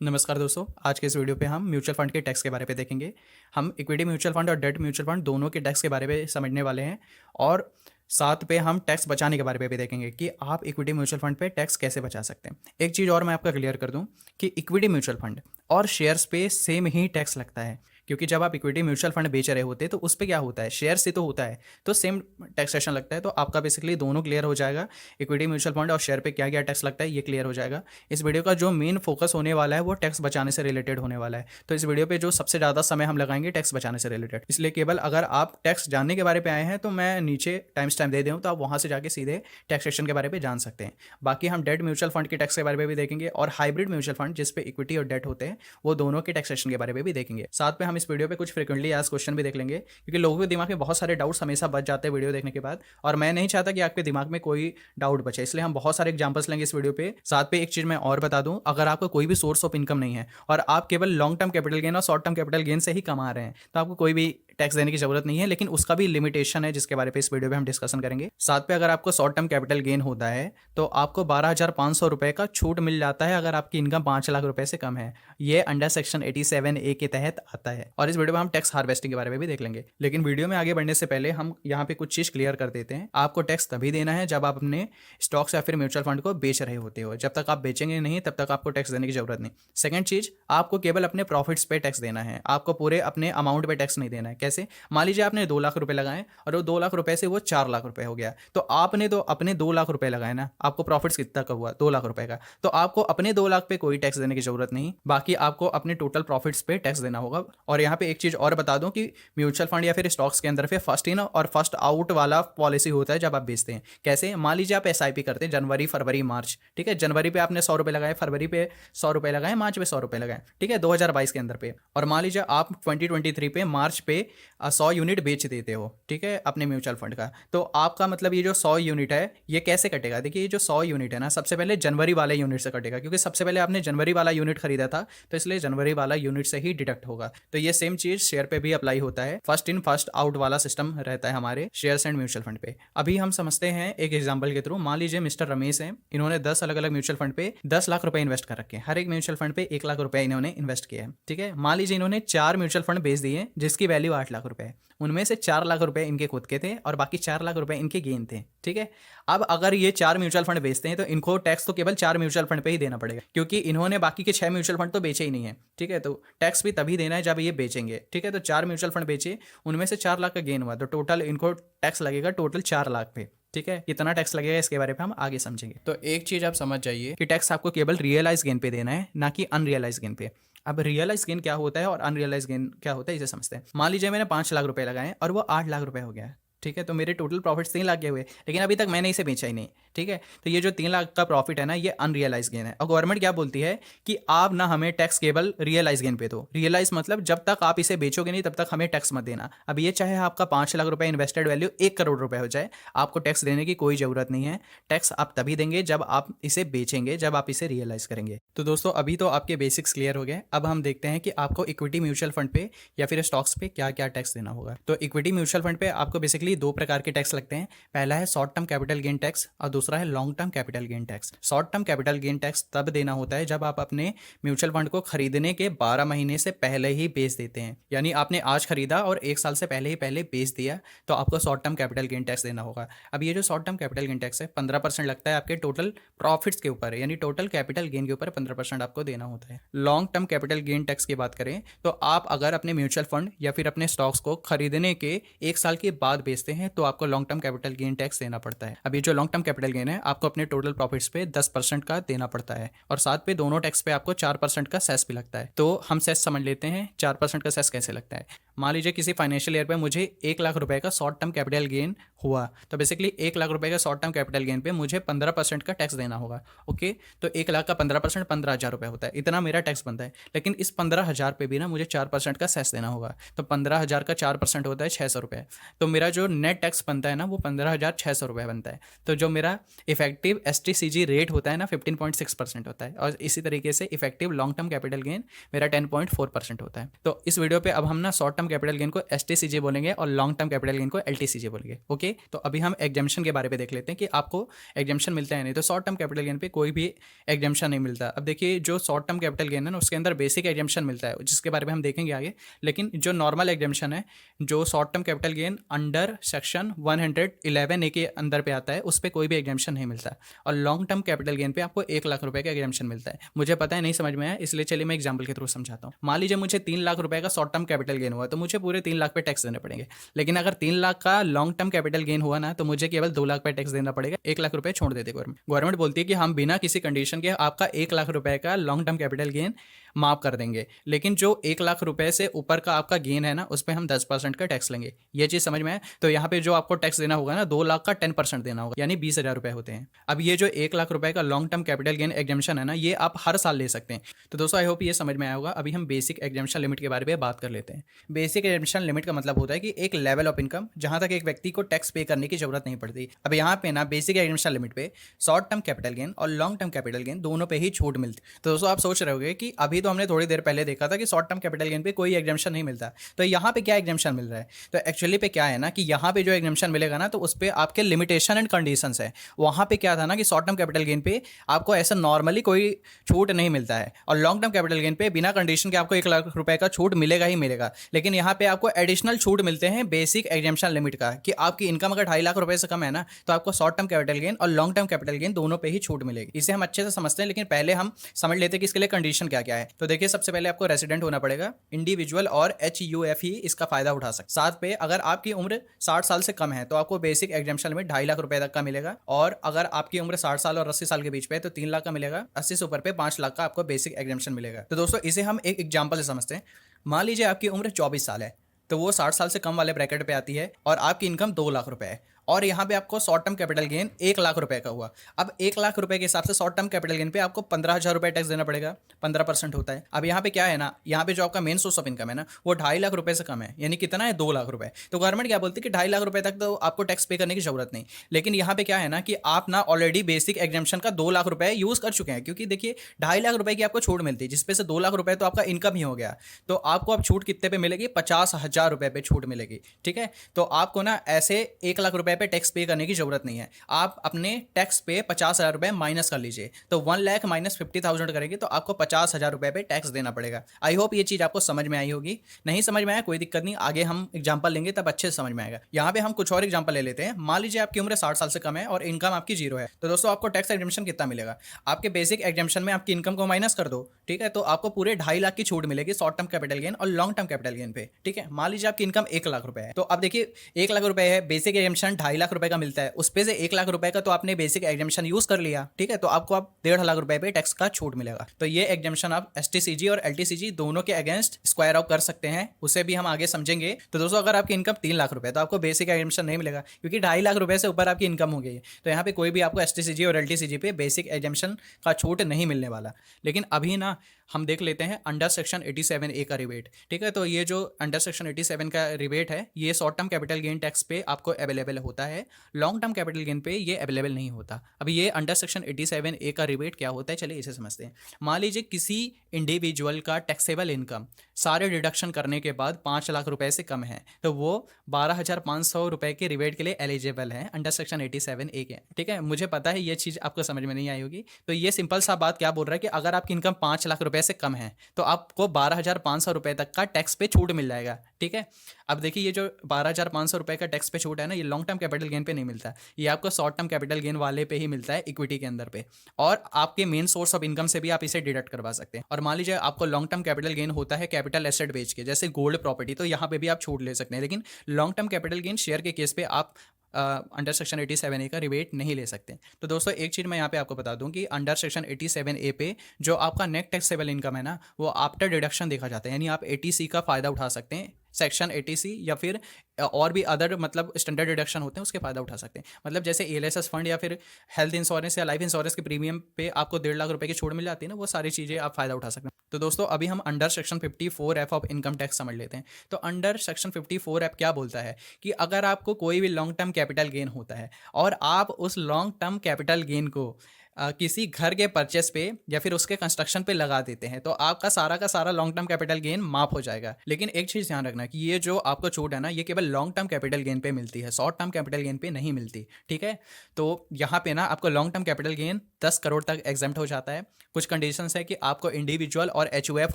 नमस्कार दोस्तों, आज के इस वीडियो पे हम म्यूचुअल फंड के टैक्स के बारे में देखेंगे। हम इक्विटी म्यूचुअल फंड और डेट म्यूचुअल फंड दोनों के टैक्स के बारे में समझने वाले हैं और साथ पे हम टैक्स बचाने के बारे में भी देखेंगे कि आप इक्विटी म्यूचुअल फंड पे टैक्स कैसे बचा सकते हैं। एक चीज़ और मैं आपका क्लियर कर दूं कि इक्विटी म्यूचुअल फंड और शेयर्स पे सेम ही टैक्स लगता है, क्योंकि जब आप इक्विटी म्यूचुअल फंड बेच रहे होते हैं तो उस पर क्या होता है, शेयर से तो होता है, तो सेम टैक्सेशन लगता है। तो आपका बेसिकली दोनों क्लियर हो जाएगा, इक्विटी म्यूचुअल फंड और शेयर पे क्या क्या टैक्स लगता है ये क्लियर हो जाएगा। इस वीडियो का जो मेन फोकस होने वाला है वो टैक्स बचाने से रिलेटेड होने वाला है। तो इस वीडियो पे जो सबसे ज़्यादा समय हम लगाएंगे टैक्स बचाने से रिलेटेड, इसलिए केवल अगर आप टैक्स जानने के बारे में आए हैं तो मैं नीचे टाइम स्टैम्प दे दूँ तो आप वहाँ से जाके सीधे टैक्सेशन के बारे में जान सकते हैं। बाकी हम डेट म्यूचुअल फंड के टैक्स के बारे में भी देखेंगे और हाइब्रिड म्यूचुअल फंड जिसपे इक्विटी और डेट होते हैं वो दोनों के टैक्सेशन के बारे में भी देखेंगे। साथ में हम इस वीडियो पे कुछ फ्रिक्वेंटली आज क्वेश्चन भी देख लेंगे, क्योंकि लोगों के दिमाग में बहुत सारे डाउट्स हमेशा बच जाते हैं वीडियो देखने के बाद, और मैं नहीं चाहता कि आपके दिमाग में कोई डाउट बचे, इसलिए हम बहुत सारे एग्जांपल्स लेंगे इस वीडियो पे। साथ पे एक चीज़ मैं और बता दूं, अगर आपको कोई भी सोर्स ऑफ इनकम नहीं है और आप केवल लॉन्ग टर्म कैपिटल गेन और शॉर्ट टर्म कैपिटल गेन से ही कमा रहे हैं तो आपको कोई भी टैक्स देने की जरूरत नहीं है, लेकिन उसका भी लिमिटेशन है जिसके बारे में इस वीडियो में हम डिस्कशन करेंगे। साथ पे अगर आपको शॉर्ट टर्म कैपिटल गेन होता है तो आपको 12,500 रुपए का छूट मिल जाता है अगर आपकी इनकम 5 लाख रुपए से कम है। ये अंडर सेक्शन 87A के तहत आता है, और इस वीडियो में हम टैक्स हार्वेस्टिंग के बारे में भी देख लेंगे। लेकिन वीडियो में आगे बढ़ने से पहले हम यहाँ पे कुछ चीज क्लियर कर देते हैं। आपको टैक्स तभी देना है जब आप अपने स्टॉक्स या फिर म्यूचुअल फंड को बेच रहे होते हो। जब तक आप बेचेंगे नहीं तब तक आपको टैक्स देने की जरूरत नहीं। सेकंड चीज, आपको केवल अपने प्रॉफिट्स पे टैक्स देना है, आपको पूरे अपने अमाउंट पे टैक्स नहीं देना है। कैसे? मान लीजिए आपने 2 लाख रुपए लगाए और वो 2 लाख रुपए से वो 4 लाख रुपए हो गया, तो आपने तो अपने 2 लाख रुपए लगाए ना, आपको प्रॉफिट्स कितना का हुआ? 2 लाख रुपए का, तो आपको अपने 2 लाख पे कोई टैक्स देने की जरूरत नहीं, बाकी आपको अपने टोटल प्रॉफिट्स पे टैक्स देना होगा। और यहाँ पे एक चीज और बता दूं कि म्यूचुअल फंड या फिर स्टॉक्स के अंदर पे फर्स्ट इन और फर्स्ट आउट वाला पॉलिसी होता है जब आप बेचते हैं। कैसे? मान लीजिए आप SIP करते हैं जनवरी फरवरी मार्च, ठीक है, जनवरी पे आपने 100 रुपए लगाए, फरवरी पे 100 रुपए लगाए, मार्च पे 100 रुपए लगाए, ठीक है, 2022 के अंदर पे। और मान लीजिए आप 2023 पे मार्च पे 100 यूनिट बेच देते हो, ठीक है, अपने म्यूचुअल फंड का, तो आपका मतलब ये जो 100 यूनिट है ये कैसे कटेगा? देखिए, ये जो 100 यूनिट है ना, सबसे पहले जनवरी वाले यूनिट से कटेगा, क्योंकि सबसे पहले आपने जनवरी वाला यूनिट खरीदा था, तो इसलिए जनवरी वाला यूनिट से ही डिडक्ट होगा। तो ये सेम चीज शेयर पे भी अप्लाई होता है, फर्स्ट इन फर्स्ट आउट वाला सिस्टम रहता है हमारे शेयर्स एंड म्यूचुअल फंड पे। अभी हम समझते हैं एक एग्जाम्पल के थ्रू। मान लीजिए मिस्टर रमेश हैं, इन्होंने 10 अलग अलग म्यूचुअल फंड पे 10 लाख रुपए इन्वेस्ट कर रखे हैं, हर एक म्यूचुअल फंड पे 1 लाख रुपए इन्होंने इन्वेस्ट किया है, ठीक है। मान लीजिए इन्होंने 4 म्यूचुअल फंड बेच दिए जिसकी वैल्यू 8 लाख रुपए है, उनमें से 4 लाख रुपए इनके खुद के थे और बाकी 4 लाख रुपए इनके गेन थे, ठीक है। अब अगर ये 4 म्यूचुअल फंड बेचते हैं तो इनको टैक्स तो केवल 4 म्यूचुअल फंड पे ही देना पड़ेगा, क्योंकि इन्होंने बाकी के 6 म्यूचुअल फंड तो बेचे ही नहीं है, ठीक है। तो टैक्स भी तभी देना है जब ये बेचेंगे, ठीक है। तो 4 म्यूचुअल फंड बेचे, उनमें से 4 लाख का गेन हुआ, तो टोटल इनको टैक्स लगेगा टोटल 4 लाख पे, ठीक है। कितना टैक्स लगेगा इसके बारे में हम आगे समझेंगे। तो एक चीज आप समझ जाइए कि टैक्स आपको केवल रियलाइज गेन पे देना है, ना कि अनरियलाइज गेन पे। अब रियलाइज गेन क्या होता है और अनरियलाइज गेन क्या होता है इसे समझते हैं। मान लीजिए मैंने 5 लाख रुपए लगाए और वो 8 लाख रुपए हो गया, ठीक है, तो मेरे टोटल प्रॉफिट 3 लाख के हुए, लेकिन अभी तक मैंने इसे बेचा ही नहीं, ठीक है। तो ये जो 3 लाख का प्रॉफिट है ना, ये अनरियलाइज गेन है। और गवर्नमेंट क्या बोलती है कि आप ना हमें टैक्स केवल रियलाइज गेन पे दो। रियलाइज मतलब जब तक आप इसे बेचोगे नहीं तब तक हमें टैक्स मत देना। अब ये चाहे आपका 5 लाख रुपए इन्वेस्टेड वैल्यू 1 करोड़ रुपए हो जाए, आपको टैक्स देने की कोई जरूरत नहीं है। टैक्स आप तभी देंगे जब आप इसे बेचेंगे, जब आप इसे रियलाइज करेंगे। तो दोस्तों, अभी तो आपके बेसिक्स क्लियर हो गए। अब हम देखते हैं कि आपको इक्विटी म्यूचुअल फंड पे या फिर स्टॉक्स पे क्या क्या टैक्स देना होगा। तो इक्विटी म्यूचुअल फंड पे आपको बेसिकली 2 प्रकार के टैक्स लगते हैं। पहला है short term capital gain tax और दूसरा है long term capital gain tax. Short term capital gain tax तब देना होता है जब आप अपने म्यूचुअल फंड को खरीदने के 12 महीने से पहले ही बेच देते हैं, यानी आपने आज खरीदा और 1 साल से पहले बेच दिया, तो आपको short term capital gain tax देना होगा। अब ये जो short term capital gain tax है 15% लगता है आपके टोटल प्रॉफिट्स के ऊपर, यानी टोटल कैपिटल गेन के ऊपर 15% आपको देना होता है। Long term capital gain tax की बात करें तो आप अगर अपने म्यूचुअल फंड या फिर अपने स्टॉक्स को खरीदने के 1 साल के बाद बेचते हैं तो आपको long term capital gain tax देना पड़ता है। अभी जो लॉन्ग टर्म कैपिटल गेन है आपको अपने टोटल प्रॉफिट्स पे 10% का देना पड़ता है, और साथ पे दोनों टैक्स पे आपको 4% का सेस भी लगता है। तो हम सेस समझ लेते हैं 4% का सेस कैसे लगता है। मान लीजिए किसी फाइनेंशियल ईयर पे मुझे 1 लाख रुपए का शॉर्ट टर्म कैपिटल गेन हुआ, तो बेसिकली 1 लाख रुपए का शॉर्ट टर्म कैपिटल गेन पे मुझे 15% का टैक्स देना होगा। ओके, तो 1 लाख का 15% 15,000 रुपए होता है, इतना मेरा टैक्स बनता है। लेकिन इस 15,000 पे भी ना मुझे 4% का सेस देना होगा, तो 15,000 का 4% होता है 600 रुपये। तो मेरा जो नेट टैक्स बनता है ना वो 15,600 रुपये बनता है। तो जो मेरा इफेक्टिव STCG रेट होता है ना 15.6% होता है, और इसी तरीके से effective long term capital gain मेरा 10.4% होता है। तो इस वीडियो पे अब हम ना short term term capital gain को एसटीसीजे बोलेंगे और लॉन्ग टर्म कैपिटल गेन को एलटीसीजे बोलेंगे। ओके, तो अभी हम एग्जाम्शन के बारे में देख लेते हैं कि आपको एग्जाम्शन मिलता है नहीं। तो शॉर्ट टर्म कैपिटल गेन पे कोई भी एग्जाम्शन नहीं मिलता। अब देखिए, जो शॉर्ट टर्म कैपिटल गेन है ना, उसके अंदर बेसिक एग्जाम्शन मिलता है, जिसके बारे में हम देखेंगे आगे। लेकिन जो नॉर्मल एग्जाम्शन है, जो short term capital gain under section 111A के अंदर पे आता है, उस पर कोई भी एग्जाम्शन नहीं मिलता। और लॉन्ग टर्म कैपिटल गेन पे आपको 1 लाख रुपए का एग्जाम्शन मिलता है। मुझे पता है नहीं समझ में आया, इसलिए चलिए मैं एग्जाम्पल के थ्रू समझाता हूँ। मान लीजिए मुझे 3 लाख रुपए का शॉर्ट टर्म कैपिटल गेन हुआ, तो मुझे पूरे 3 लाख पे टैक्स देने पड़ेंगे। लेकिन अगर 3 लाख का लॉन्ग टर्म कैपिटल गेन हुआ ना, तो मुझे केवल 2 लाख पे टैक्स देना पड़ेगा। 1 लाख रुपए छोड़ देते गवर्नमेंट। गवर्नमेंट बोलती है कि हम बिना किसी कंडीशन के आपका 1 लाख रुपए का लॉन्ग टर्म कैपिटल गेन माफ कर देंगे। लेकिन जो 1 लाख रुपए से ऊपर का आपका गेन है ना, उस पर हम 10% का टैक्स लेंगे। ये चीज़ समझ में है? तो यहाँ पे जो आपको टैक्स देना होगा ना, 2 लाख का 10% देना होगा, यानी 20,000 रुपए होते हैं। अब ये जो 1 लाख रुपए का long term capital gain exemption है ना, ये आप हर साल ले सकते हैं। तो दोस्तों, आई होप ये समझ में आया होगा। अभी हम बेसिक एग्जाम्शन लिमिट के बारे में बात कर लेते हैं। बेसिक एग्जाम्शन लिमिट का मतलब होता है कि एक लेवल ऑफ इनकम जहां तक एक व्यक्ति को टैक्स पे करने की जरूरत नहीं पड़ती। अब यहाँ पे ना बेसिक एग्जाम्शन लिमिट पे शॉर्ट टर्म कैपिटल गेन और लॉन्ग टर्म कैपिटल गेन दोनों पे ही छूट मिलती। तो दोस्तों, आप सोच रहे होंगे कि अभी तो हमने थोड़ी देर पहले देखा था कि शॉर्ट टर्म कैपिटल गेन पे कोई एग्जाम्शन नहीं मिलता, तो यहाँ पे क्या एग्जाम्शन मिल रहा है? तो एक्चुअली पे क्या है ना कि यहाँ पे जो एग्जाम्शन मिलेगा ना, तो उस पर आपके लिमिटेशन एंड कंडीशंस है। वहाँ पे क्या था ना कि शॉर्ट टर्म कैपिटल गेन पे आपको ऐसा नॉर्मली कोई छूट नहीं मिलता है, और लॉन्ग टर्म कैपिटल गेन पे बिना कंडीशन के आपको 1 लाख रुपए का छूट मिलेगा ही मिलेगा। लेकिन यहाँ पे आपको एडिशनल छूट मिलते हैं बेसिक एग्जाम्शन लिमिट का, कि आपकी इनकम अगर 2.5 लाख रुपए से कम है ना, तो आपको शॉर्ट टर्म कैपिटल गेन और लॉन्ग टर्म कैपिटल गेन दोनों पे ही छूट मिलेगी। इसे हम अच्छे से समझते हैं, लेकिन पहले हम समझ लेते हैं कि इसके लिए कंडीशन क्या क्या है। तो देखिए, सबसे पहले आपको रेसिडेंट होना पड़ेगा, इंडिविजुअल और HUF ही इसका फायदा उठा सकते। साथ पे अगर आपकी उम्र 60 साल से कम है, तो आपको बेसिक एग्जाम्शन लिमिट 2.5 लाख रुपए तक का मिलेगा। और अगर आपकी उम्र 60 साल और 80 साल के बीच पे है, तो 3 लाख का मिलेगा। 80 से ऊपर पे 5 लाख का आपको बेसिक एग्जाम्शन मिलेगा। तो दोस्तों, इसे हम एक एग्जाम्पल से समझते हैं। मान लीजिए आपकी उम्र 24 साल है, तो वो 60 साल से कम वाले ब्रैकेट पे आती है, और आपकी इनकम 2 लाख रुपए है, और यहाँ पे आपको short term capital gain 1 lakh रुपए का हुआ। अब 1 लाख रुपए के हिसाब से शॉर्ट टर्म कैपिटल गेन पे आपको 15,000 रुपए टैक्स देना पड़ेगा। 15% होता है। अब यहाँ पे क्या है ना, यहाँ पे जो आपका मेन सोर्स ऑफ इनकम है ना, वो 2.5 लाख रुपए से कम है, यानी कितना है, 2 लाख रुपए। तो गवर्नमेंट क्या बोलती है कि 2.5 लाख रुपए तक तो आपको टैक्स पे करने की जरूरत नहीं। लेकिन यहाँ पे क्या है ना कि आप ना ऑलरेडी बेसिक एग्जाम्शन का 2 लाख रुपए यूज कर चुके हैं, क्योंकि देखिए 2.5 लाख रुपए की आपको छूट मिलती है, जिसपे से 2 लाख रुपए तो आपका इनकम ही हो गया। तो आपको अब छूट कितने पे मिलेगी? 50,000 रुपए पे छूट मिलेगी। ठीक है, तो आपको ना ऐसे 1 लाख रुपए पे टैक्स पे करने की जरूरत नहीं है। आप अपने टैक्स पे 50,000 रुपए माइनस कर लीजिए, तो 1 लाख माइनस 50,000 करेंगे तो आपको 50,000 रुपए पे टैक्स देना पड़ेगा। आई होप ये चीज आपको समझ में आई होगी। नहीं समझ में आया कोई दिक्कत नहीं, आगे हम एग्जाम्पल लेंगे तब अच्छे से समझ में आएगा। यहाँ पे हम कुछ और एग्जाम्पल ले लेते हैं। मान लीजिए आपकी उम्र 60 साल से कम है और इनकम आपकी 0 है, तो दोस्तों आपको टैक्स एग्जाम्शन कितना मिलेगा? आपके बेसिक एग्जाम्शन में आपकी इनकम को माइनस कर दो, ठीक है, तो आपको पूरे 2.5 लाख की छूट मिलेगी शॉर्ट टर्म कैपिटल गेन और लॉन्ग टर्म कैपिटल गेन पे। ठीक है, मान लीजिए आपकी इनकम 1 लाख रुपए है, तो अब देखिए 1 लाख रुपए है, बेसिक एग्जाम्शन 2.5 लाख रुपए का मिलता है, उस पे से 1 लाख रुपए का तो आपने बेसिक एग्जाम्शन यूज कर लिया। ठीक है, तो आपको अब 1.5 लाख रुपए पे टैक्स का छूट मिलेगा। तो ये एग्जाम्शन आप STCG और LTCG दोनों के अगेंस्ट स्क्वायर ऑफ कर सकते हैं, उसे भी हम आगे समझेंगे। तो दोस्तों, अगर आपकी इनकम 3 लाख रुपए, तो आपको बेसिक एग्जाम्शन नहीं मिलेगा, क्योंकि 2.5 लाख रुपए से ऊपर आपकी इनकम हो गई है। तो यहाँ पे कोई भी आपको STCG और LTCG पे बेसिक एग्जाम्शन का छूट नहीं मिलने वाला। लेकिन अभी ना हम देख लेते हैं अंडर सेक्शन 87A का रिबेट। ठीक है, तो ये जो अंडर सेक्शन 87 का रिबेट है, ये short term capital gain tax पे आपको अवेलेबल होता है, लॉन्ग टर्म कैपिटल गेन पे ये अवेलेबल नहीं होता। अभी ये अंडर सेक्शन 87A का रिबेट क्या होता है, चलिए इसे समझते हैं। मान लीजिए किसी इंडिविजुअल का टैक्सेबल इनकम सारे डिडक्शन करने के बाद 5 लाख रुपए से कम है, तो वो 12,500 रुपए के रिबेट के लिए एलिजिबल है अंडर सेक्शन 87A के। ठीक है, मुझे पता है ये चीज़ आपको समझ में नहीं आई होगी। तो ये सिंपल सा बात क्या बोल रहा है कि अगर आपकी इनकम 5 लाख रुपए से कम है, तो आपको 12,500 रुपए तक का टैक्स पे छूट मिल जाएगा। ठीक है, अब देखिए ये जो 12,500 रुपए का टैक्स पे छूट है ना, ये लॉन्ग टर्म कैपिटल गेन पे नहीं मिलता, ये आपको शॉर्ट टर्म कैपिटल गेन वाले पे ही मिलता है, इक्विटी के अंदर पे। और आपके मेन सोर्स ऑफ इनकम से भी आप इसे डिडक्ट करवा सकते हैं। और मान लीजिए आपको लॉन्ग टर्म कैपिटल गेन होता है कैपिटल एसेट बेच के, जैसे गोल्ड प्रॉपर्टी, तो यहाँ पे भी आप छूट ले सकते हैं। लेकिन long term capital gain share के केस पे आप अंडर सेक्शन 87A का रिबेट नहीं ले सकते। तो दोस्तों, एक चीज़ मैं यहाँ पे आपको बता दूं कि अंडर सेक्शन 87A पे जो आपका नेट टैक्सेबल इनकम है ना, वो आफ्टर डिडक्शन देखा जाता है, यानी आप ATC का फ़ायदा उठा सकते हैं, सेक्शन 80C या फिर और भी अदर मतलब स्टैंडर्ड डिडक्शन होते हैं, उसके फ़ायदा उठा सकते हैं। मतलब जैसे ALSS फंड या फिर हेल्थ इंश्योरेंस या लाइफ इंश्योरेंस के प्रीमियम पे आपको 1.5 लाख रुपए की छूट मिल जाती है ना, वो सारी चीज़ें आप फ़ायदा उठा सकते हैं। तो दोस्तों, अभी हम under section 54F of income tax समझ लेते हैं। तो अंडर सेक्शन 54F क्या बोलता है कि अगर आपको कोई भी लॉन्ग टर्म कैपिटल गेन होता है और आप उस लॉन्ग टर्म कैपिटल गेन को किसी घर के परचेस पे या फिर उसके कंस्ट्रक्शन पे लगा देते हैं तो आपका सारा का सारा लॉन्ग टर्म कैपिटल गेन माफ हो जाएगा। लेकिन एक चीज़ ध्यान रखना कि ये जो आपको छूट है ना, ये केवल लॉन्ग टर्म कैपिटल गेन पे मिलती है, शॉर्ट टर्म कैपिटल गेन पे नहीं मिलती। ठीक है, तो यहाँ पे ना आपको long term capital gain 10 crore तक एग्जेम्प्ट हो जाता है। कुछ कंडीशंस है कि आपको इंडिविजुअल और एचयूएफ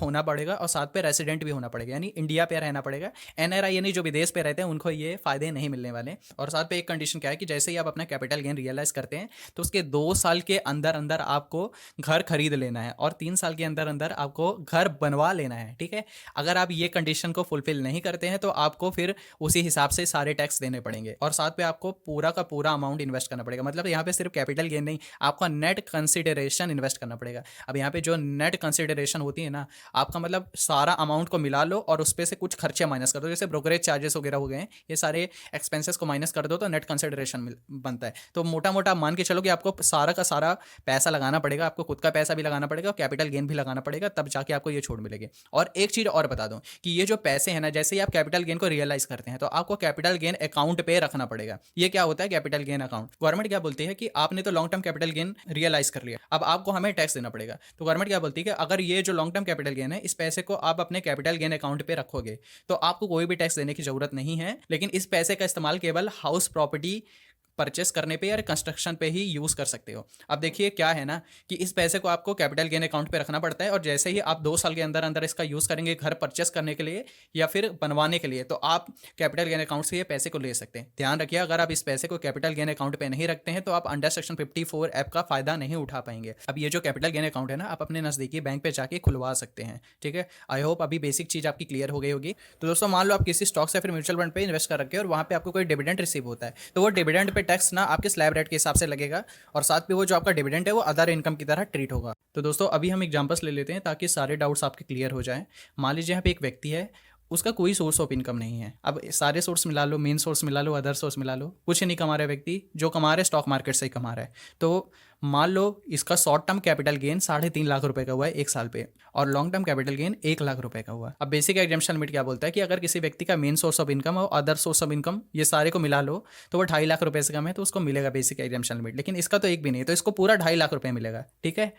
होना पड़ेगा और साथ पे रेसिडेंट भी होना पड़ेगा, यानी इंडिया पे रहना पड़ेगा। एनआरआई यानी जो विदेश पे रहते हैं उनको ये फायदे नहीं मिलने वाले। और साथ पे एक कंडीशन क्या है कि जैसे ही आप अपना कैपिटल गेन रियलाइज करते हैं तो उसके 2 साल के अंदर अंदर आपको घर खरीद लेना है और 3 साल के अंदर अंदर आपको घर बनवा लेना है। ठीक है, अगर आप ये कंडीशन को फुलफिल नहीं करते हैं तो आपको फिर उसी हिसाब से सारे टैक्स देने पड़ेंगे और साथ पे आपको पूरा का पूरा अमाउंट इन्वेस्ट करना पड़ेगा। मतलब यहाँ पे सिर्फ कैपिटल गेन नहीं, आपका नेट कंसिडरेशन इन्वेस्ट करना पड़ेगा। अब यहाँ पे जो नेट कंसिडरेशन होती है ना, आपका मतलब सारा अमाउंट को मिला लो और उस पे से कुछ खर्चे माइनस कर दो, जैसे ब्रोकरेज चार्जेस वगैरह हो गए, ये सारे एक्सपेंसेस को माइनस कर दो तो नेट कंसिडरेशन बनता है। तो मोटा मोटा मान के चलो कि आपको सारा का सारा पैसा लगाना पड़ेगा, आपको खुद का पैसा भी लगाना पड़ेगा और कैपिटल गेन भी लगाना पड़ेगा, तब जाके आपको ये छूट मिलेगी। और एक चीज़ और बता दूं कि ये जो पैसे हैं ना, जैसे ही आप कैपिटल गेन को रियलाइज करते हैं तो आपको कैपिटल गेन अकाउंट पे रखना पड़ेगा। ये क्या होता है कैपिटल गेन अकाउंट? गवर्नमेंट क्या बोलती है कि आपने तो long term capital gain realise कर लिया, अब आपको हमें टैक्स देना पड़ेगा। तो गवर्नमेंट क्या बोलती है कि अगर ये जो लॉन्ग टर्म कैपिटल गेन है, इस पैसे को आप अपने कैपिटल गेन अकाउंट पे रखोगे तो आपको कोई भी टैक्स देने की जरूरत नहीं है, लेकिन इस पैसे का इस्तेमाल केवल हाउस प्रॉपर्टी परचेस करने पे या कंस्ट्रक्शन पे ही यूज़ कर सकते हो। अब देखिए क्या है ना कि इस पैसे को आपको कैपिटल गेन अकाउंट पे रखना पड़ता है और जैसे ही आप 2 साल के अंदर अंदर इसका यूज़ करेंगे घर परचेस करने के लिए या फिर बनवाने के लिए, तो आप कैपिटल गेन अकाउंट से ये पैसे को ले सकते हैं। ध्यान रखिए, अगर आप इस पैसे को कैपिटल गेन अकाउंट पे नहीं रखते हैं तो आप अंडर सेक्शन 54 ऐप का फायदा नहीं उठा पाएंगे। अब ये जो कैपिटल गेन अकाउंट है ना, आप अपने नज़दीकी बैंक पे जाके खुलवा सकते हैं। ठीक है, आई होप अभी बेसिक चीज़ आपकी क्लियर हो गई होगी। तो दोस्तों मान लो आप किसी स्टॉक्स या फिर म्यूचुअल फंड पे इन्वेस्ट कर रखे हैं और वहाँ पे आपको कोई डिविडेंड रिसीव होता है, तो वो डिविडेंड पे टैक्स ना आपके स्लैब रेट के हिसाब से लगेगा और साथ पे वो जो आपका डिविडेंड है वो अदर इनकम की तरह ट्रीट होगा। तो दोस्तों अभी हम एग्जांपल्स ले लेते हैं ताकि सारे डाउट्स आपके क्लियर हो जाएं। मान लीजिए यहाँ पे एक व्यक्ति है, उसका कोई सोर्स ऑफ इनकम नहीं है। अब सारे सोर्स मिला लो, मेन सोर्स मिला लो, अदर सोर्स मिला लो, कुछ नहीं कमा रहा है व्यक्ति, जो कमा रहा है स्टॉक मार्केट से ही कमा रहा है। तो मान लो इसका short term capital gain 3.5 lakh रुपए का हुआ है 1 साल पे और long term capital gain 1 lakh रुपए का हुआ। अब बेसिक एग्जम्पशन लिमिट क्या बोलता है कि अगर किसी व्यक्ति का मेन सोर्स ऑफ इनकम और अदर सोर्स ऑफ इनकम ये सारे को मिला लो तो वो 2.5 लाख रुपए से कम है तो उसको मिलेगा बेसिक एग्जम्पशन लिमिट। लेकिन इसका तो एक भी नहीं है तो इसको पूरा 2.5 लाख रुपए मिलेगा। ठीक है,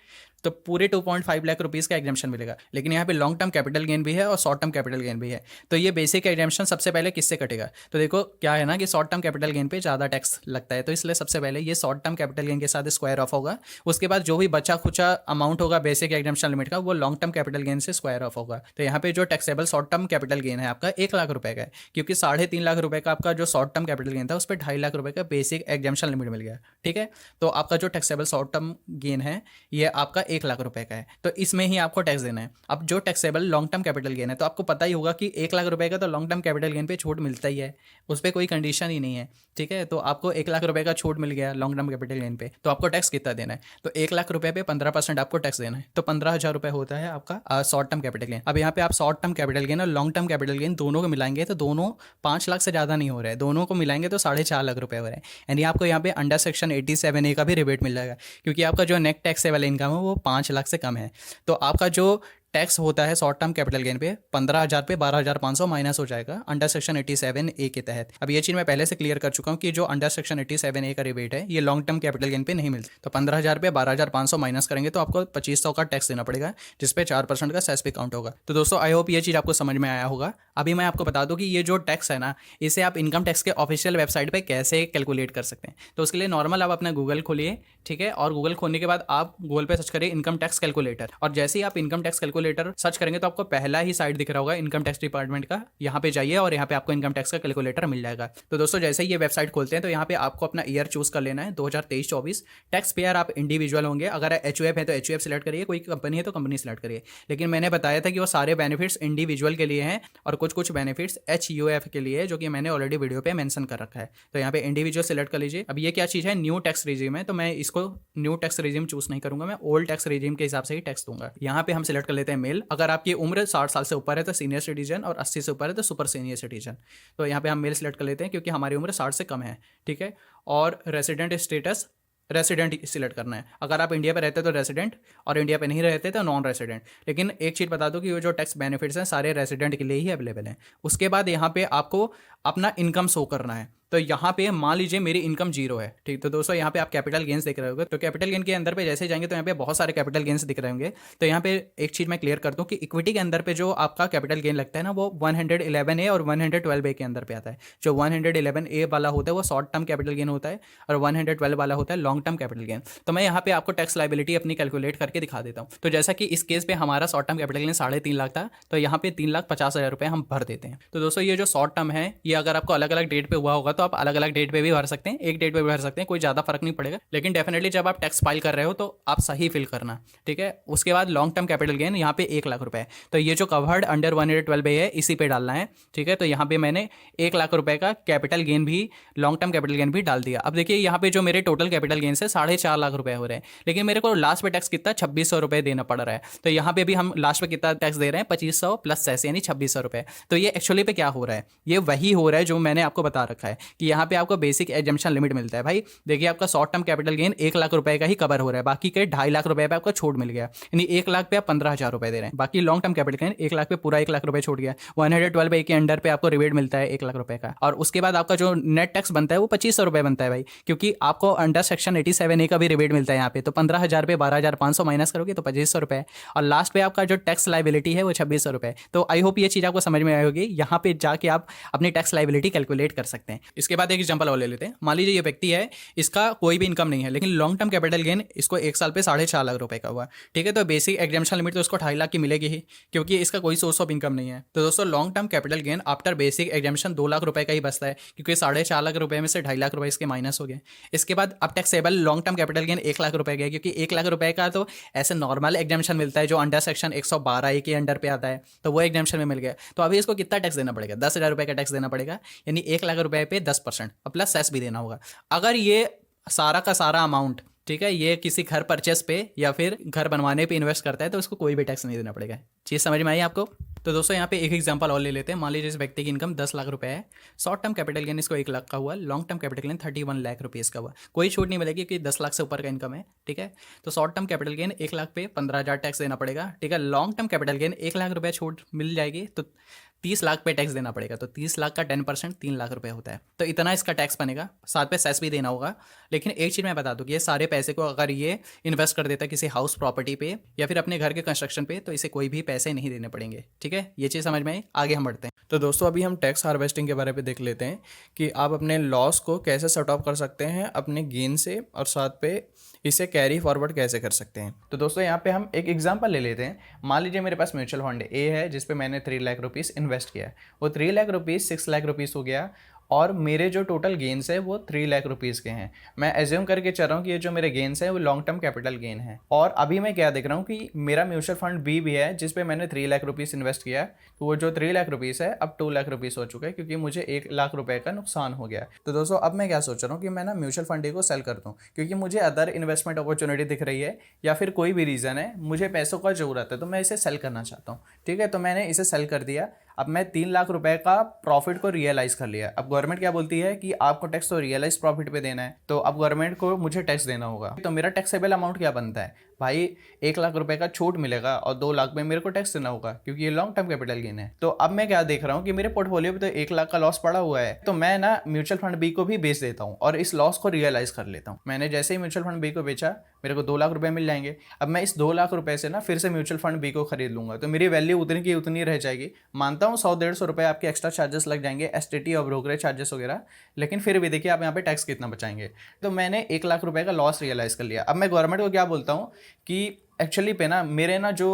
तो पूरे 2.5 लाख रुपीज़ का एग्जम्पशन मिलेगा। लेकिन यहाँ पे लॉन्ग टर्म कैपिटल गेन भी है और शॉर्ट टर्म कैपिटल गेन भी है। तो ये बेसिक एग्जम्पशन सबसे पहले किससे कटेगा? तो देखो क्या है ना कि शॉर्ट टर्म कैपिटल गेन पे ज़्यादा टैक्स लगता है, तो इसलिए सबसे पहले ये शॉर्ट टर्म कैपिटल गेन के साथ स्क्वायर ऑफ होगा। उसके बाद जो भी बचा खुचा अमाउंट होगा बेसिक एग्जम्पशन लिमिट का वो लॉन्ग टर्म कैपिटल गेन से स्क्वायर ऑफ होगा। तो यहाँ पे जो taxable short term capital gain है आपका 1 लाख रुपए का है, क्योंकि 3.5 लाख रुपए का आपका जो शॉर्ट टर्म कैपिटल गेन था उस पर 2.5 लाख रुपए का बेसिक एग्जम्पशन लिमिट मिल गया। ठीक है, तो आपका जो टैक्सेबल शॉर्ट टर्म गेन है ये आपका 1 लाख रुपए का है, तो इसमें ही आपको टैक्स देना है। अब जो taxable long term capital gain है तो आपको पता ही होगा कि 1 लाख रुपए का तो लॉन्ग टर्म कैपिटल गेन पे छूट मिलता ही है, उस पर कोई कंडीशन ही नहीं है। ठीक है, तो आपको 1 लाख रुपए का छूट मिल गया लॉन्ग टर्म कैपिटल गेन पे, तो आपको टैक्स कितना देना है? तो 1 लाख रुपए पे 15% आपको टैक्स देना है, तो 15,000 रुपए होता है आपका शॉर्ट टर्म कैपिटल गेन। अब यहाँ पे आप शॉर्ट टर्म कैपिटल गेन और लॉन्ग टर्म कैपिटल गेन दोनों को मिलाएंगे तो दोनों 5 लाख से ज़्यादा नहीं हो रहा है, दोनों को मिलाएंगे तो 4.5 लाख रुपए हो रहे हैं। यानी आपको यहाँ पे अंडर सेक्शन 87A का भी रिबेट मिल जाएगा, क्योंकि आपका जो नेट टैक्स वाला इनकम है वो 5 लाख से कम है। तो आपका जो टैक्स होता है शॉर्ट टर्म कैपिटल गेन पे 15,000 पे 12,500 माइनस हो जाएगा अंडर सेक्शन 87A के तहत। अब ये चीज़ मैं पहले से क्लियर कर चुका हूँ कि जो अंडर सेक्शन 87A का रिबेट है ये लॉन्ग टर्म कैपिटल गेन पे नहीं मिलता। तो 15,000 पे 12,500 माइनस करेंगे तो आपको 2,500 का टैक्स देना पड़ेगा, जिसपे 4% का सेस पे काउंट होगा। तो दोस्तों आई होप ये चीज़ आपको समझ में आया होगा। अभी मैं आपको बता दूँ कि ये जो टैक्स है ना, इसे आप इनकम टैक्स के ऑफिशियल वेबसाइट पर कैसे कैलकुलेट कर सकते हैं। तो उसके लिए नॉर्मल आप अपना गूगल खोलिए, ठीक है, और गूगल खोलने के बाद आप गूगल पे सर्च करिए इनकम टैक्स कैलकुलेटर, और जैसे ही आप इनकम टैक्स कैलकुलेटर सर्च करेंगे तो आपको पहला ही साइट दिख रहा होगा इनकम टैक्स डिपार्टमेंट का। यहाँ पे जाइए और यहाँ पे आपको इनकम टैक्स का कैलकुलेटर मिल जाएगा। तो दोस्तों जैसे ही ये वेबसाइट खोलते हैं तो यहाँ पे आपको अपना ईयर चूज कर लेना है 2023-24। टैक्स पेयर आप इंडिविजुअल होंगे, अगर एचयूएफ है तो एचयूएफ सिलेक्ट करिए, कोई कंपनी है तो कंपनी सिलेक्ट करिए। लेकिन मैंने बताया था कि वो सारे बेनिफिट्स इंडिविजुअल के लिए हैं और कुछ बेनिफिट्स एचयूएफ के लिए, जो कि मैंने ऑलरेडी वीडियो पे मेंशन कर रखा है। तो यहाँ पे इंडिविजुअल सिलेक्ट कर लीजिए। अब ये क्या चीज़ है, न्यू टैक्स रिजीम है, तो मैं इसको न्यू टैक्स रिजीम चूज नहीं करूंगा, मैं ओल्ड टैक्स रिजीम के हिसाब से ही टैक्स दूंगा। यहाँ पे हम सिलेक्ट कर लेते हैं मेल। अगर आपकी उम्र 60 साल से ऊपर है तो सीनियर सिटीजन, और 80 से ऊपर है तो सुपर सीनियर सिटीजन। तो यहाँ पे हम मेल सिलेक्ट कर लेते हैं क्योंकि हमारी उम्र 60 से कम है। ठीक है, और रेसिडेंट स्टेटस रेसिडेंट सिलेक्ट करना है। अगर आप इंडिया पे रहते तो रेसिडेंट, और इंडिया पे नहीं रहते तो नॉन रेसिडेंट। लेकिन एक चीज़ बता दो कि वो जो टैक्स बेनिफिट्स हैं सारे रेसिडेंट के लिए ही अवेलेबल हैं। उसके बाद यहाँ पे आपको अपना इनकम शो करना है। तो यहाँ पे मान लीजिए मेरी इनकम जीरो है, ठीक। तो दोस्तों यहाँ पे आप कैपिटल गेन्स देख रहे होंगे, तो कैपिटल गेन के अंदर पे जैसे जाएंगे तो यहाँ पे बहुत सारे कैपिटल गेन्स दिख रहे होंगे। तो यहाँ पे एक चीज़ मैं क्लियर कर दूँ कि इक्विटी के अंदर पे जो आपका कैपिटल गेन लगता है ना, वो 111A और 112A के अंदर पे आता है। जो 111A वाला होता है वो शॉर्ट टर्म कैपिटल गेन होता है और 112 वाला होता है लॉन्ग टर्म कैपिटल गेन। तो मैं यहाँ पे आपको टैक्स लाइबिलिटी अपनी कैलकुलेट करके दिखा देता हूँ। तो जैसा कि इस केस पे हमारा short term capital gain 3.5 lakh था, तो यहाँ पे 3,50,000 रुपये हम भर देते हैं। तो दोस्तों ये जो शॉर्ट टर्म है, ये अगर आपको अलग अलग डेट पे हुआ होगा तो आप अलग अलग डेट पे भी भर सकते हैं, एक डेट पे भी भर सकते हैं, कोई ज़्यादा फर्क नहीं पड़ेगा। लेकिन डेफिनेटली जब आप टैक्स फाइल कर रहे हो तो आप सही फिल करना, ठीक है। उसके बाद लॉन्ग टर्म कैपिटल गेन यहाँ पे 1 लाख रुपए, तो ये जो कवर्ड अंडर 112 है इसी पे डालना है, ठीक है। तो यहाँ पे मैंने 1 लाख रुपए का कैपिटल गेन भी, लॉन्ग टर्म कैपिटल गेन भी डाल दिया। अब देखिए यहाँ पे जो मेरे टोटल कैपिटल गेन से 4.5 लाख रुपए हो रहे हैं, लेकिन मेरे को लास्ट पे टैक्स कितना 2600 रुपए देना पड़ रहा है। तो यहाँ पे भी हम लास्ट पे कितना टैक्स दे रहे हैं, 2500 प्लस सेस यानी 2600 रुपए। तो ये एक्चुअली पे क्या हो रहा है, ये वही हो रहा है जो मैंने आपको बता रखा है कि यहाँ पे आपको बेसिक एग्जम्पशन लिमिट मिलता है। भाई देखिए आपका short term capital gain 1 lakh रुपए का ही कवर हो रहा है, बाकी के 2.5 लाख रुपए पे आपको छूट मिल गया, यानी 1 लाख पे आप 15,000 रुपए दे रहे हैं। बाकी long term capital gain 1 lakh पे पूरा 1 लाख रुपए छूट गया। 112 के अंडर पे आपको रिबेट मिलता है 1 लाख रुपए का, और उसके बाद आपका जो नेट टैक्स बनता है वो 2500 रुपए बनता है भाई, क्योंकि आपको अंडर सेक्शन 87A का भी रिबेट मिलता है यहाँ पे। तो 15,000 पे 12,500 माइनस करोगे तो 2500 रुपए, और लास्ट पे आपका जो टैक्स लाइबिलिटी है वो 2600 रुपए। तो आई होप ये चीज़ आपको समझ में आई होगी। यहाँ पे जाके आप अपनी टैक्स लाइबिलिटी कैलकुलेट कर सकते हैं। इसके बाद एक एग्जांपल और ले लेते हैं। मान लीजिए ये व्यक्ति है, इसका कोई भी इनकम नहीं है, लेकिन लॉन्ग टर्म कैपिटल गेन इसको 1 साल पे 4.5 लाख रुपए का हुआ, ठीक है। तो बेसिक एग्जम्पशन लिमिट तो उसको 2.5 लाख की मिलेगी ही, क्योंकि इसका कोई सोर्स ऑफ इनकम नहीं है। तो दोस्तों long term capital gain after basic exemption 2 lakh रुपए का ही बचता है, क्योंकि 4.5 लाख रुपए में से 2.5 लाख रुपए इसके माइनस हो गए। इसके बाद अब taxable long term capital gain 1 lakh रुपए का है, क्योंकि 1 लाख रुपए का तो ऐसे नॉर्मल एग्जम्पशन मिलता है जो अंडर सेक्शन 112A के अंडर पे आता है, तो वो एग्जम्पशन में मिल गया। तो अभी इसको कितना टैक्स देना पड़ेगा, 10,000 रुपए का टैक्स देना पड़ेगा, यानी 1 लाख रुपए पे 10% और प्लस सेस भी देना होगा। अगर ये सारा का सारा अमाउंट, ठीक है, ये किसी घर परचेस पे या फिर घर बनवाने पे इन्वेस्ट करता है तो उसको कोई भी टैक्स नहीं देना पड़ेगा। चीज़ समझ में आई आपको? तो दोस्तों यहाँ पे एक एग्जांपल और ले लेते हैं। मान लीजिए इस व्यक्ति की इनकम 10 लाख रुपए है, शॉर्ट टर्म कैपिटल गेन इसको 1 लाख का हुआ, long term capital gain 31 lakh rupees का हुआ। कोई छूट नहीं मिलेगी क्योंकि 10 लाख से ऊपर का इनकम है, ठीक है। तो short term capital gain 1 lakh पे 15,000 टैक्स देना पड़ेगा, ठीक है। Long term capital gain 1 lakh रुपये छूट मिल जाएगी तो 30 लाख पे टैक्स देना पड़ेगा। तो 30 लाख का 10% 3 लाख रुपए होता है, तो इतना इसका टैक्स बनेगा। साथ पे सेस भी देना होगा। लेकिन एक चीज़ मैं बता दूँ कि ये सारे पैसे को अगर ये इन्वेस्ट कर देता है किसी हाउस प्रॉपर्टी पे या फिर अपने घर के कंस्ट्रक्शन पे, तो इसे कोई भी पैसे नहीं देने पड़ेंगे, ठीक है। ये चीज़ समझ में आई? आगे हम बढ़ते हैं। तो दोस्तों अभी हम टैक्स हार्वेस्टिंग के बारे में देख लेते हैं कि आप अपने लॉस को कैसे सेट ऑफ कर सकते हैं अपने गेन से, और साथ पे इसे कैरी फॉरवर्ड कैसे कर सकते हैं। तो दोस्तों यहाँ पे हम एक एग्जांपल ले लेते हैं। मान लीजिए मेरे पास म्यूचुअल फंड ए है जिसपे मैंने 3 लाख रुपीज़ इन्वेस्ट किया है। वो 3 लाख रुपीज़ 6 लाख रुपीज़ हो गया, और मेरे जो टोटल गेन्स है वो 3 लाख रुपीज़ के हैं। मैं एज्यूम करके चल रहा हूँ कि ये जो मेरे गेन्स हैं वो लॉन्ग टर्म कैपिटल गेन है। और अभी मैं क्या देख रहा हूँ कि मेरा म्यूचुअल फंड बी भी है जिस पे मैंने 3 लाख रुपीज़ इन्वेस्ट किया। तो वो जो 3 लाख रुपीज़ है अब 2 लाख रुपीज़ हो चुका है, क्योंकि मुझे 1 लाख रुपए का नुकसान हो गया। तो दोस्तों अब मैं क्या सोच रहा हूँ कि मैं ना म्यूचुअल फंड ए को सेल कर दूँ, क्योंकि मुझे अदर इन्वेस्टमेंट अपॉर्चुनिटी दिख रही है या फिर कोई भी रीज़न है, मुझे पैसों का ज़रूरत है, तो मैं इसे सेल करना चाहता हूँ, ठीक है। तो मैंने इसे सेल कर दिया। अब मैं 3 लाख रुपए का प्रॉफिट को रियलाइज़ कर लिया। अब गवर्नमेंट क्या बोलती है कि आपको टैक्स तो रियलाइज प्रॉफिट पे देना है, तो अब गवर्नमेंट को मुझे टैक्स देना होगा। तो मेरा टैक्सेबल अमाउंट क्या बनता है भाई, 1 लाख रुपए का छूट मिलेगा और 2 लाख में मेरे को टैक्स देना होगा, क्योंकि ये लॉन्ग टर्म कैपिटल गेन है। तो अब मैं क्या देख रहा हूँ कि मेरे पोर्टफोलियो पे तो 1 लाख का लॉस पड़ा हुआ है, तो मैं ना म्यूचुअल फंड बी को भी बेच देता हूँ और इस लॉस को रियलाइज कर लेता हूँ। मैंने जैसे ही म्यूचुअल फंड बी को बेचा, मेरे को 2 लाख रुपए मिल जाएंगे। अब मैं इस 2 लाख रुपए से ना फिर से म्यूचुअल फंड बी को खरीद लूंगा, तो मेरी वैल्यू उतनी की उतनी रह जाएगी। मानता हूँ 100-150 रुपए आपके एक्स्ट्रा चार्जेस लग जाएंगे, एसटीटी और ब्रोकरेज चार्जेस वगैरह, लेकिन फिर भी देखिए आप यहाँ पे टैक्स कितना बचाएंगे। तो मैंने 1 लाख रुपए का लॉस रियलाइज कर लिया। अब मैं गवर्नमेंट को क्या बोलता हूँ कि एक्चुअली पे ना मेरे ना जो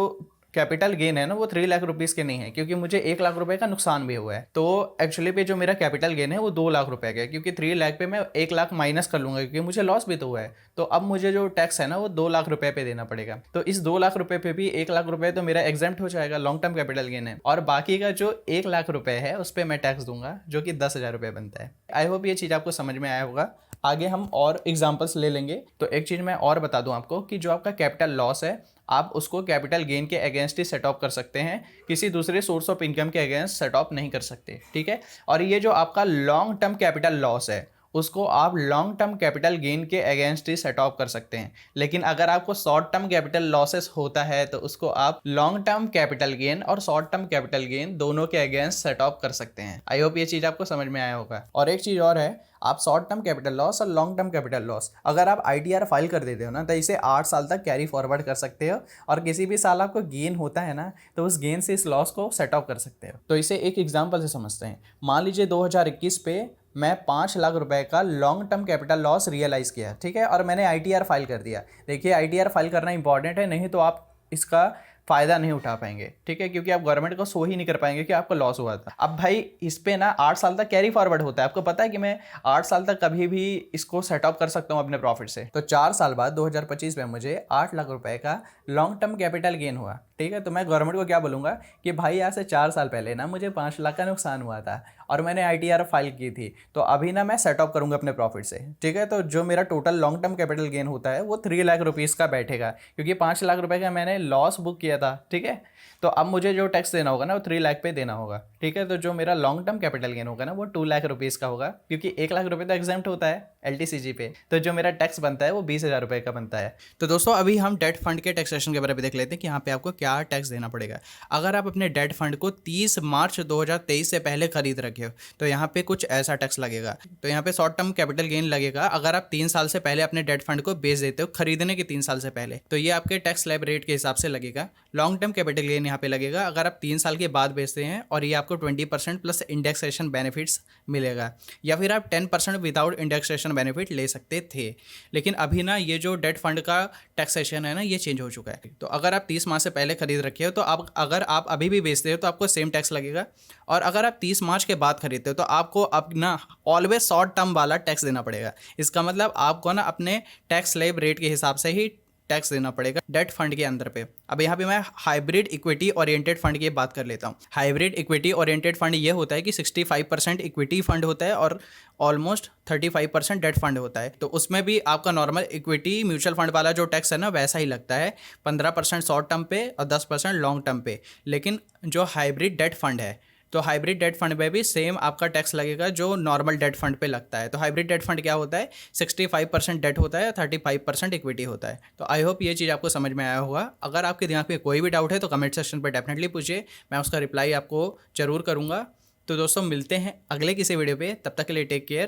कैपिटल गेन है ना वो 3 लाख रुपीज़ के नहीं है, क्योंकि मुझे 1 लाख रुपए का नुकसान भी हुआ है। तो एक्चुअली पे जो मेरा कैपिटल गेन है वो 2 लाख रुपए का है, क्योंकि 3 लाख पे मैं 1 लाख माइनस कर लूँगा, क्योंकि मुझे लॉस भी तो हुआ है। तो अब मुझे जो टैक्स है ना वो 2 लाख रुपए पे देना पड़ेगा। तो इस 2 लाख रुपए पे भी 1 लाख रुपए तो मेरा एग्जेम्प्ट हो जाएगा, लॉन्ग टर्म कैपिटल गेन है, और बाकी का जो 1 लाख रुपए है उस पर मैं टैक्स दूंगा, जो कि 10,000 रुपये बनता है। आई होप ये चीज़ आपको समझ में आया होगा। आगे हम और एग्जाम्पल्स ले लेंगे। तो एक चीज़ मैं और बता दूं आपको कि जो आपका कैपिटल लॉस है आप उसको कैपिटल गेन के अगेंस्ट ही सेट ऑफ कर सकते हैं, किसी दूसरे सोर्स ऑफ इनकम के अगेंस्ट सेट ऑफ नहीं कर सकते, ठीक है। और ये जो आपका लॉन्ग टर्म कैपिटल लॉस है उसको आप लॉन्ग टर्म कैपिटल गेन के अगेंस्ट ही सेट ऑफ कर सकते हैं। लेकिन अगर आपको शॉर्ट टर्म कैपिटल लॉसेस होता है तो उसको आप लॉन्ग टर्म कैपिटल गेन और शॉर्ट टर्म कैपिटल गेन दोनों के अगेंस्ट सेट ऑफ कर सकते हैं। आई होप ये चीज़ आपको समझ में आया होगा। और एक चीज़ और है, आप शॉर्ट टर्म कैपिटल लॉस और लॉन्ग टर्म कैपिटल लॉस अगर आप ITR फाइल कर देते हो ना, तो इसे 8 साल तक कैरी फॉरवर्ड कर सकते हो, और किसी भी साल आपको गेन होता है ना, तो उस गेन से इस लॉस को सेट ऑफ कर सकते हो। तो इसे एक एग्जांपल से समझते हैं। मान लीजिए 2021 पे मैं 5 लाख रुपए का long term capital loss realise किया, ठीक है, और मैंने ITR फाइल कर दिया। देखिए ITR फाइल करना इंपॉर्टेंट है, नहीं तो आप इसका फ़ायदा नहीं उठा पाएंगे, ठीक है, क्योंकि आप गवर्नमेंट को शो ही नहीं कर पाएंगे कि आपको लॉस हुआ था। अब भाई इस पे ना 8 साल तक कैरी फॉरवर्ड होता है। आपको पता है कि मैं 8 साल तक कभी भी इसको सेट अप कर सकता हूँ अपने प्रॉफिट से। तो 4 साल बाद 2025 में मुझे 8 लाख रुपए का लॉन्ग टर्म कैपिटल गेन हुआ, ठीक है। तो मैं गवर्नमेंट को क्या बोलूँगा कि भाई आज से 4 साल पहले ना मुझे 5 लाख का नुकसान हुआ था और मैंने ITR फाइल की थी, तो अभी ना मैं सेट ऑफ करूँगा अपने प्रॉफिट से, ठीक है। तो जो मेरा total long term capital gain होता है वो 3 लाख रुपीज़ का बैठेगा, क्योंकि 5 लाख रुपए का मैंने लॉस बुक किया था, ठीक है। तो अब मुझे जो टैक्स देना होगा ना वो 3 लाख पे देना होगा, ठीक है। तो जो मेरा लॉन्ग टर्म कैपिटल गेन होगा ना वो 2 लाख रुपीज़ का होगा, क्योंकि 1 लाख रुपए तो एग्जेम्प्ट होता है LTCG पे। तो जो मेरा टैक्स बनता है वो 20,000 रुपये का बनता है। तो दोस्तों अभी हम डेट फंड के टैक्सेशन के बारे में देख लेते हैं कि यहाँ पे आपको क्या टैक्स देना पड़ेगा। अगर आप अपने डेट फंड को 30 मार्च 2023 से पहले खरीद रखे हो तो यहाँ पे कुछ ऐसा टैक्स लगेगा। तो यहाँ पे शॉर्ट टर्म कैपिटल गेन लगेगा अगर आप 3 साल से पहले अपने डेट फंड को बेच देते हो, खरीदने के 3 साल से पहले, तो ये आपके टैक्स स्लैब रेट के हिसाब से लगेगा। लॉन्ग टर्म कैपिटल गेन यहाँ पे लगेगा अगर आप 3 साल के बाद बेचते हैं, और ये आपको 20% प्लस इंडेक्सेशन बेनिफिट्स मिलेगा, या फिर आप 10% विदाउट इंडेक्सेशन बेनिफिट ले सकते थे। लेकिन अभी ना ये जो डेट फंड का टैक्सेशन है ना ये चेंज हो चुका है। तो अगर आप 30 मार्च से पहले खरीद रखे हो तो आप अगर आप अभी भी बेचते हो तो आपको सेम टैक्स लगेगा, और अगर आप 30 मार्च के बाद खरीदते हो तो आपको अब ना ऑलवेज शॉर्ट टर्म वाला टैक्स देना पड़ेगा। इसका मतलब आपको ना अपने टैक्स स्लैब रेट के हिसाब से ही टैक्स देना पड़ेगा डेट फंड के अंदर पे। अब यहाँ पे मैं हाइब्रिड इक्विटी ओरिएंटेड फंड की बात कर लेता हूँ। हाइब्रिड इक्विटी ओरिएंटेड फंड ये होता है कि 65% इक्विटी फंड होता है और ऑलमोस्ट 35% डेट फंड होता है। तो उसमें भी आपका नॉर्मल इक्विटी म्यूचुअल फंड वाला जो टैक्स है ना वैसा ही लगता है, 15% शॉर्ट टर्म पे और 10% लॉन्ग टर्म पे। लेकिन जो हाइब्रिड डेट फंड है, तो हाइब्रिड डेट फंड पे भी सेम आपका टैक्स लगेगा जो नॉर्मल डेट फंड पे लगता है। तो हाइब्रिड डेट फंड क्या होता है, 65% डेट होता है, 35% इक्विटी होता है। तो आई होप ये चीज़ आपको समझ में आया होगा। अगर आपके दिमाग में कोई भी डाउट है तो कमेंट सेक्शन पर डेफिनेटली पूछिए, मैं उसका रिप्लाई आपको जरूर करूँगा। तो दोस्तों मिलते हैं अगले किसी वीडियो पे, तब तक के लिए टेक केयर,